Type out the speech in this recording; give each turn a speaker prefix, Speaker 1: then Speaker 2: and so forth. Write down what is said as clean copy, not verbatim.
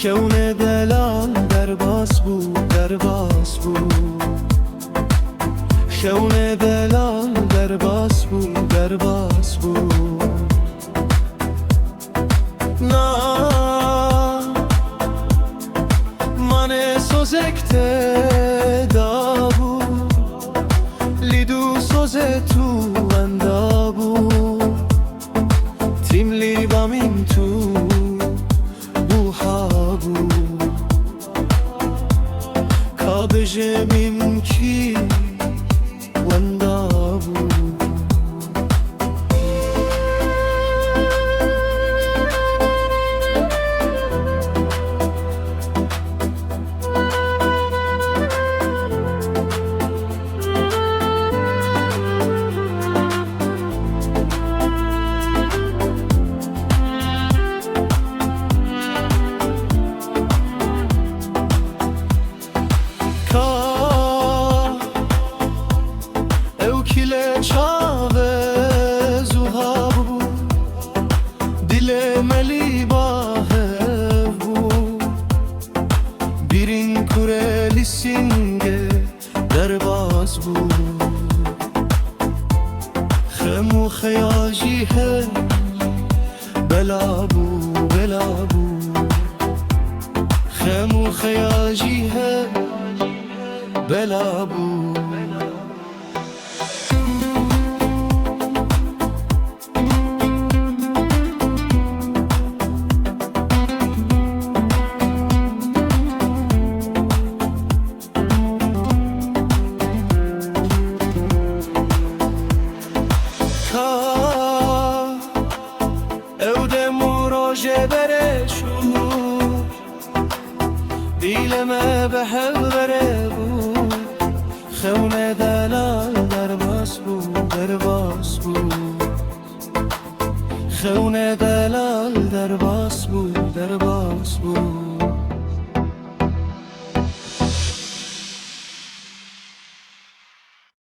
Speaker 1: خونه دلال در باز بود، در باز بود. خونه دلال در باز بود، در باز بود. نه من سوزکته دا بود، لیدو سوزه تو اندا بود. تیم لیبام این تو کابجمیم کی وندا بود. ملی باهو بود بیرین kureli singe در باز بود. خمو خیاجی ہے بلا بو بلا بو. خمو خیاجی ہے بلا بو. دیلمه به هوره بود. خونه دلال در باز بود، در باز بود. خونه دلال در باز بود.